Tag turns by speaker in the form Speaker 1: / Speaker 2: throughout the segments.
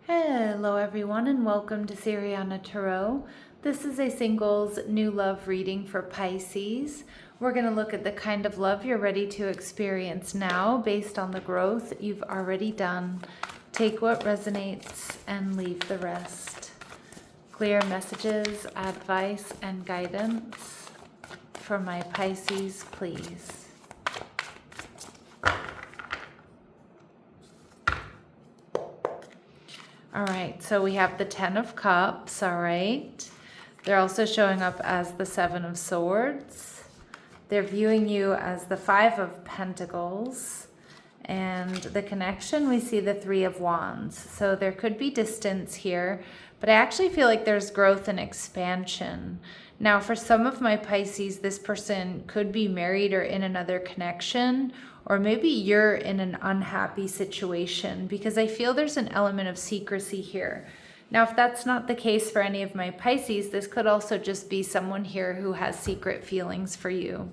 Speaker 1: Hello everyone and welcome to Siriana Tarot. This is a singles new love reading for Pisces. We're going to look at the kind of love you're ready to experience now based on the growth you've already done. Take what resonates and leave the rest. Clear messages, advice, and guidance for my Pisces, please. All right, so we have the 10 of Cups, all right. They're also showing up as the 7 of Swords. They're viewing you as the 5 of Pentacles. And the connection, we see the 3 of Wands. So there could be distance here, but I actually feel like there's growth and expansion. Now, for some of my Pisces, this person could be married or in another connection, or maybe you're in an unhappy situation because I feel there's an element of secrecy here. Now, if that's not the case for any of my Pisces, this could also just be someone here who has secret feelings for you.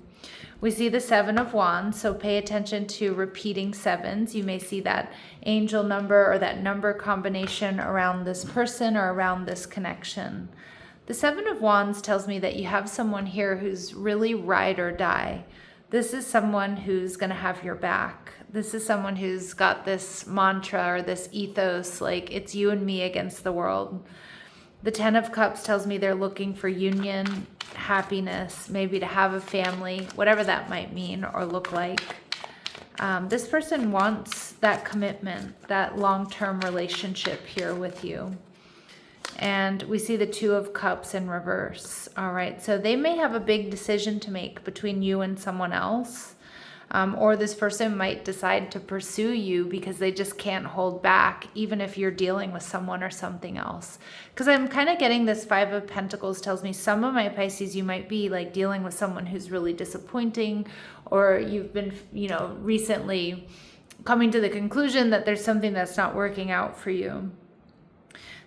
Speaker 1: We see the 7 of Wands, so pay attention to repeating 7s. You may see that angel number or that number combination around this person or around this connection. The 7 of Wands tells me that you have someone here who's really ride or die. This is someone who's going to have your back. This is someone who's got this mantra or this ethos, like it's you and me against the world. The 10 of Cups tells me they're looking for union, happiness, maybe to have a family, whatever that might mean or look like. This person wants that commitment, that long-term relationship here with you. And we see the 2 of Cups in reverse. All right, so they may have a big decision to make between you and someone else. Or this person might decide to pursue you because they just can't hold back, even if you're dealing with someone or something else. Because I'm kind of getting this 5 of Pentacles tells me some of my Pisces, you might be like dealing with someone who's really disappointing, or you've been, recently coming to the conclusion that there's something that's not working out for you.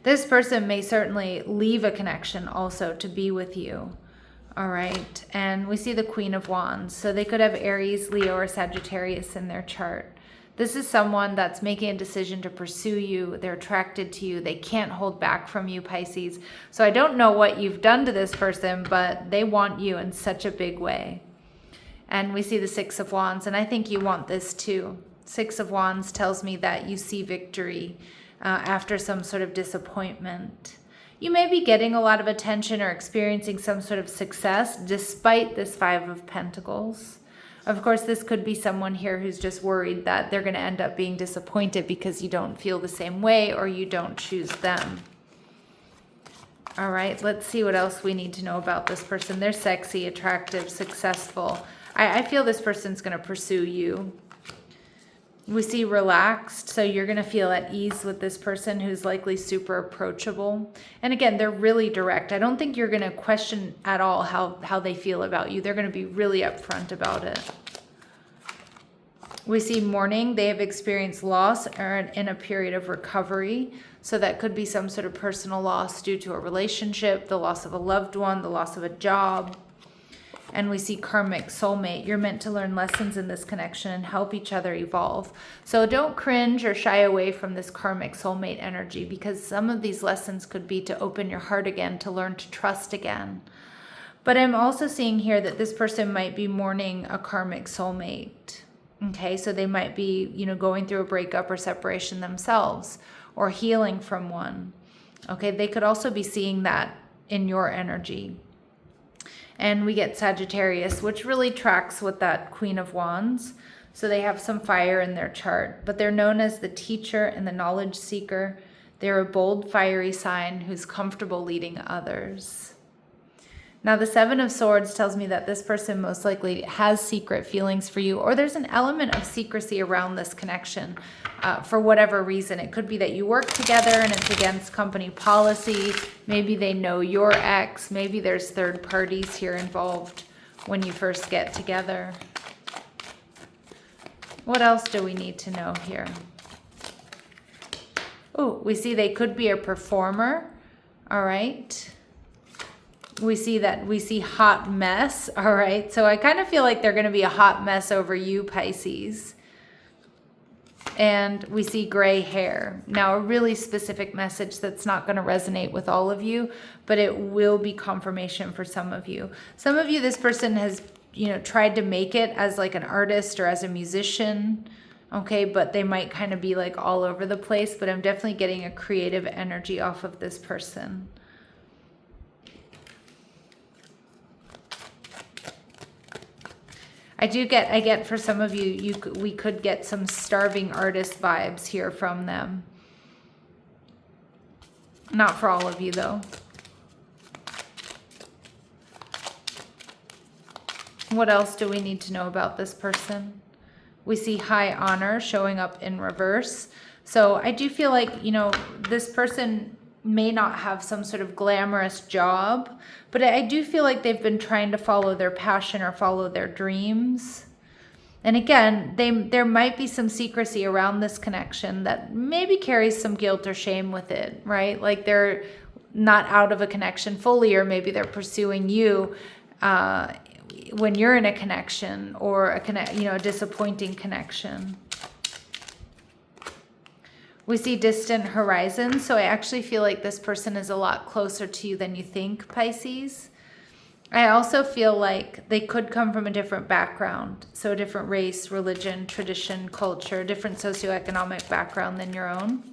Speaker 1: This person may certainly leave a connection also to be with you. All right, and we see the Queen of Wands. So they could have Aries, Leo, or Sagittarius in their chart. This is someone that's making a decision to pursue you. They're attracted to you. They can't hold back from you, Pisces. So I don't know what you've done to this person, but they want you in such a big way. And we see the 6 of Wands, and I think you want this too. 6 of Wands tells me that you see victory after some sort of disappointment. You may be getting a lot of attention or experiencing some sort of success despite this 5 of Pentacles. Of course, this could be someone here who's just worried that they're going to end up being disappointed because you don't feel the same way or you don't choose them. All right, let's see what else we need to know about this person. They're sexy, attractive, successful. I feel this person's going to pursue you. We see relaxed, so you're going to feel at ease with this person who's likely super approachable. And again, they're really direct. I don't think you're going to question at all how they feel about you. They're going to be really upfront about it. We see mourning. They have experienced loss or are in a period of recovery. So that could be some sort of personal loss due to a relationship, the loss of a loved one, the loss of a job. And we see karmic soulmate. You're meant to learn lessons in this connection and help each other evolve. So don't cringe or shy away from this karmic soulmate energy, because some of these lessons could be to open your heart again, to learn to trust again. But I'm also seeing here that this person might be mourning a karmic soulmate. Okay, so they might be, going through a breakup or separation themselves or healing from one. Okay, they could also be seeing that in your energy. And we get Sagittarius, which really tracks with that Queen of Wands. So they have some fire in their chart, but they're known as the teacher and the knowledge seeker. They're a bold, fiery sign who's comfortable leading others. Now, the 7 of Swords tells me that this person most likely has secret feelings for you, or there's an element of secrecy around this connection for whatever reason. It could be that you work together and it's against company policy. Maybe they know your ex. Maybe there's third parties here involved when you first get together. What else do we need to know here? Oh, we see they could be a performer. All right. We see hot mess. All right. So I kind of feel like they're going to be a hot mess over you, Pisces. And we see gray hair. Now, a really specific message that's not going to resonate with all of you, but it will be confirmation for some of you. Some of you, this person has, tried to make it as like an artist or as a musician, okay? But they might kind of be like all over the place, but I'm definitely getting a creative energy off of this person. I get for some of you, we could get some starving artist vibes here from them. Not for all of you though. What else do we need to know about this person? We see high honor showing up in reverse. So I do feel like, this person may not have some sort of glamorous job, but I do feel like they've been trying to follow their passion or follow their dreams. And again, there might be some secrecy around this connection that maybe carries some guilt or shame with it, right? Like they're not out of a connection fully, or maybe they're pursuing you when you're in a connection, or a disappointing connection. We see distant horizon, so I actually feel like this person is a lot closer to you than you think, Pisces. I also feel like they could come from a different background, so a different race, religion, tradition, culture, different socioeconomic background than your own.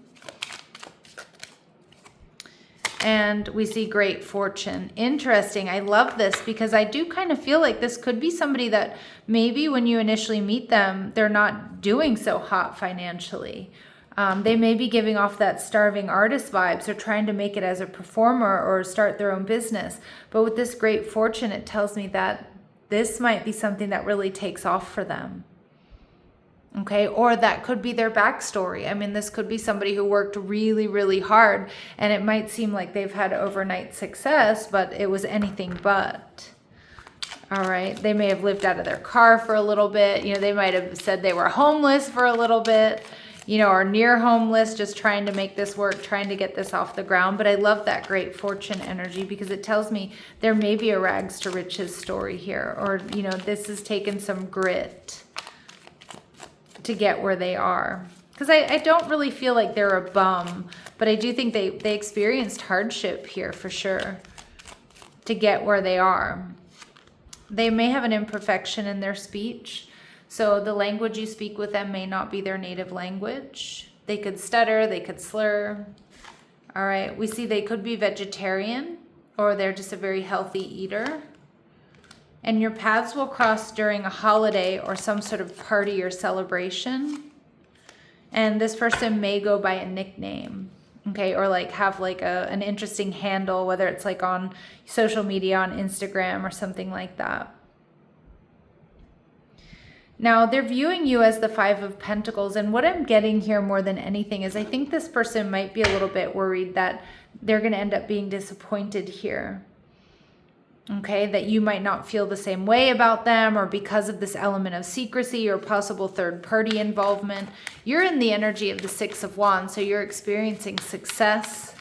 Speaker 1: And we see great fortune. Interesting. I love this because I do kind of feel like this could be somebody that maybe when you initially meet them, they're not doing so hot financially. They may be giving off that starving artist vibes, or trying to make it as a performer or start their own business. But with this great fortune, it tells me that this might be something that really takes off for them. Okay, or that could be their backstory. I mean, this could be somebody who worked really, really hard, and it might seem like they've had overnight success, but it was anything but. All right, they may have lived out of their car for a little bit. They might have said they were homeless for a little bit, or near homeless, just trying to make this work, trying to get this off the ground. But I love that great fortune energy because it tells me there may be a rags to riches story here, or, this has taken some grit to get where they are. Because I don't really feel like they're a bum, but I do think they experienced hardship here for sure to get where they are. They may have an imperfection in their speech. So the language you speak with them may not be their native language. They could stutter, they could slur. All right, we see they could be vegetarian, or they're just a very healthy eater. And your paths will cross during a holiday or some sort of party or celebration. And this person may go by a nickname, okay, or like have like an interesting handle, whether it's like on social media, on Instagram or something like that. Now, they're viewing you as the Five of Pentacles, and what I'm getting here more than anything is I think this person might be a little bit worried that they're going to end up being disappointed here. Okay, that you might not feel the same way about them, or because of this element of secrecy or possible third-party involvement. You're in the energy of the Six of Wands, so you're experiencing success.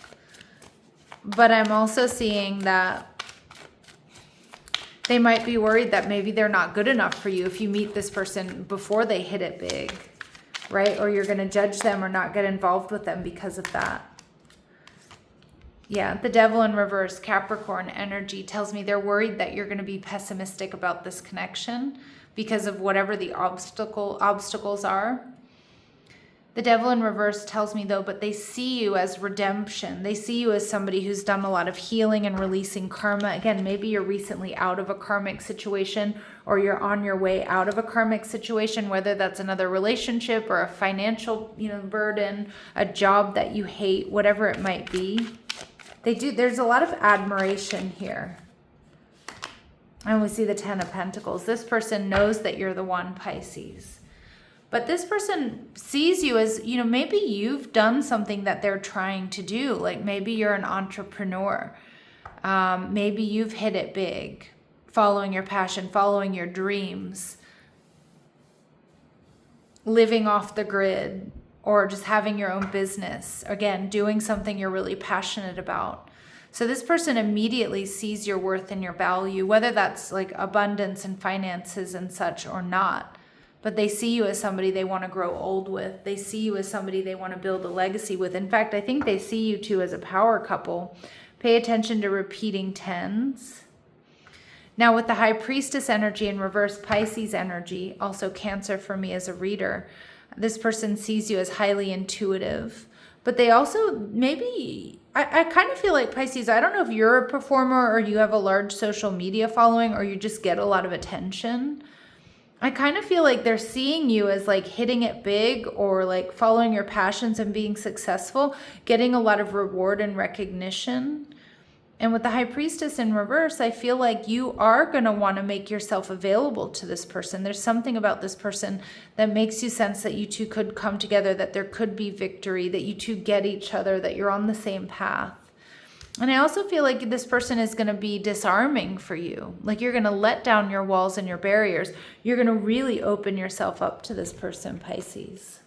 Speaker 1: But I'm also seeing that they might be worried that maybe they're not good enough for you if you meet this person before they hit it big, right? Or you're going to judge them or not get involved with them because of that. Yeah, the Devil in reverse, Capricorn energy, tells me they're worried that you're going to be pessimistic about this connection because of whatever the obstacles are. The Devil in reverse tells me though, but they see you as redemption. They see you as somebody who's done a lot of healing and releasing karma. Again, maybe you're recently out of a karmic situation, or you're on your way out of a karmic situation, whether that's another relationship or a financial, burden, a job that you hate, whatever it might be. There's a lot of admiration here. And we see the Ten of Pentacles. This person knows that you're the one, Pisces. But this person sees you as, maybe you've done something that they're trying to do. Like maybe you're an entrepreneur. Maybe you've hit it big, following your passion, following your dreams, living off the grid, or just having your own business. Again, doing something you're really passionate about. So this person immediately sees your worth and your value, whether that's like abundance and finances and such or not. but they see you as somebody they want to grow old with. They see you as somebody they want to build a legacy with. In fact, I think they see you two as a power couple. Pay attention to repeating tens. Now with the High Priestess energy and reverse Pisces energy, also Cancer for me as a reader, this person sees you as highly intuitive, but they also maybe, I kind of feel like Pisces, I don't know if you're a performer or you have a large social media following or you just get a lot of attention. I kind of feel like they're seeing you as like hitting it big or like following your passions and being successful, getting a lot of reward and recognition. And with the High Priestess in reverse, I feel like you are going to want to make yourself available to this person. There's something about this person that makes you sense that you two could come together, that there could be victory, that you two get each other, that you're on the same path. And I also feel like this person is going to be disarming for you. Like you're going to let down your walls and your barriers. You're going to really open yourself up to this person, Pisces.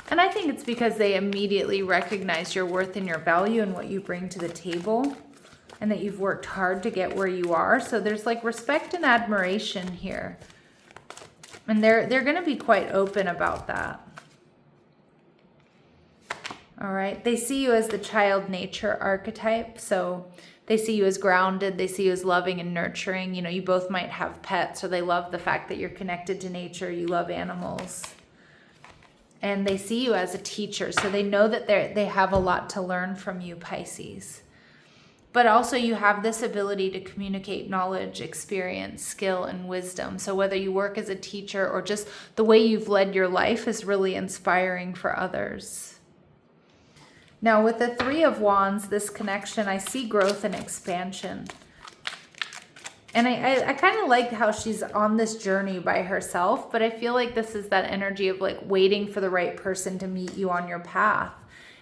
Speaker 1: And I think it's because they immediately recognize your worth and your value and what you bring to the table, and that you've worked hard to get where you are. So there's like respect and admiration here. And they're going to be quite open about that. All right. They see you as the child nature archetype. So they see you as grounded. They see you as loving and nurturing. You know, you both might have pets, or they love the fact that you're connected to nature. You love animals. And they see you as a teacher, so they know that they have a lot to learn from you, Pisces. But also you have this ability to communicate knowledge, experience, skill, and wisdom. So whether you work as a teacher or just the way you've led your life is really inspiring for others. Now with the Three of Wands, this connection, I see growth and expansion. And I kind of like how she's on this journey by herself, but I feel like this is that energy of like waiting for the right person to meet you on your path.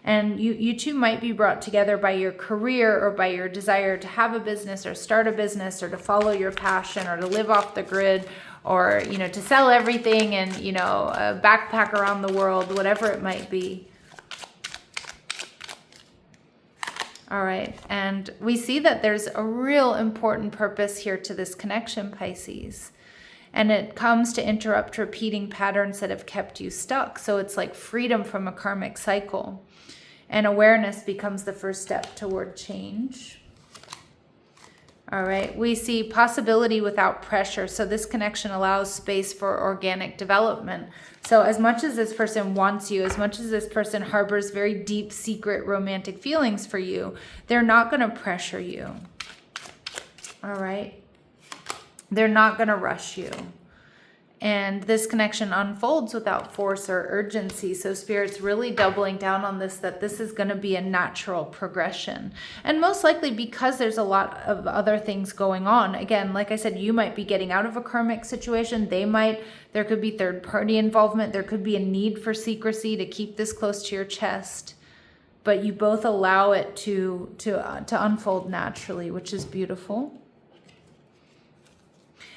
Speaker 1: And you two might be brought together by your career or by your desire to have a business or start a business or to follow your passion or to live off the grid or, you know, to sell everything and, you know, backpack around the world, whatever it might be. All right, and we see that there's a real important purpose here to this connection, Pisces. And it comes to interrupt repeating patterns that have kept you stuck. So it's like freedom from a karmic cycle. And awareness becomes the first step toward change. All right, we see possibility without pressure. So this connection allows space for organic development. So as much as this person wants you, as much as this person harbors very deep, secret romantic feelings for you, they're not going to pressure you. All right, they're not going to rush you. And this connection unfolds without force or urgency. So Spirit's really doubling down on this, that this is going to be a natural progression. And most likely because there's a lot of other things going on. Again, like I said, you might be getting out of a karmic situation. There could be third party involvement. There could be a need for secrecy to keep this close to your chest. But you both allow it to unfold naturally, which is beautiful.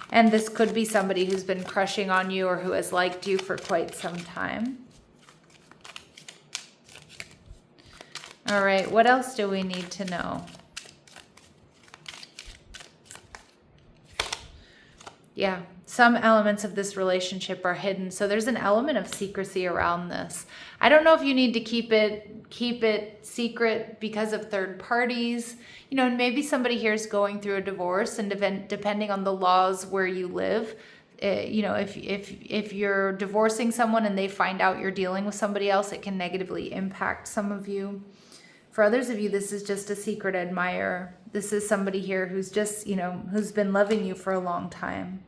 Speaker 1: And this could be somebody who's been crushing on you or who has liked you for quite some time. All right, what else do we need to know? Yeah, some elements of this relationship are hidden. So there's an element of secrecy around this. I don't know if you need to keep it secret because of third parties. You know, and maybe somebody here is going through a divorce, and depending on the laws where you live, you know, if you're divorcing someone and they find out you're dealing with somebody else, it can negatively impact some of you. For others of you, this is just a secret admirer. This is somebody here who's just, you know, who's been loving you for a long time.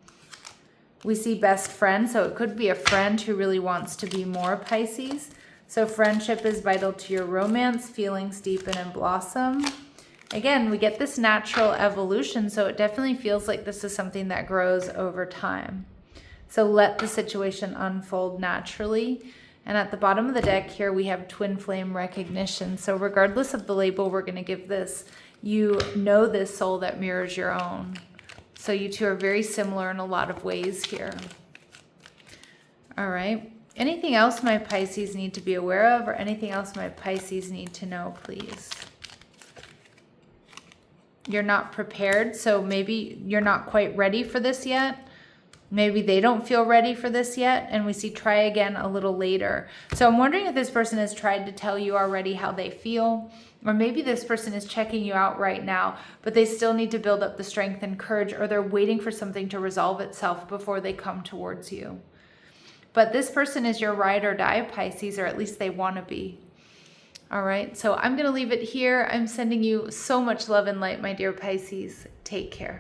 Speaker 1: We see best friend, so it could be a friend who really wants to be more, Pisces. So friendship is vital to your romance. Feelings deepen and blossom. Again, we get this natural evolution, so it definitely feels like this is something that grows over time. So let the situation unfold naturally. And at the bottom of the deck here, we have twin flame recognition. So regardless of the label we're going to give this, you know this soul that mirrors your own. So you two are very similar in a lot of ways here. All right. Anything else my Pisces need to be aware of, or anything else my Pisces need to know, please? You're not prepared, so maybe you're not quite ready for this yet. Maybe they don't feel ready for this yet, and we see try again a little later. So I'm wondering if this person has tried to tell you already how they feel, or maybe this person is checking you out right now, but they still need to build up the strength and courage, or they're waiting for something to resolve itself before they come towards you. But this person is your ride or die, Pisces, or at least they want to be. All right, so I'm going to leave it here. I'm sending you so much love and light, my dear Pisces. Take care.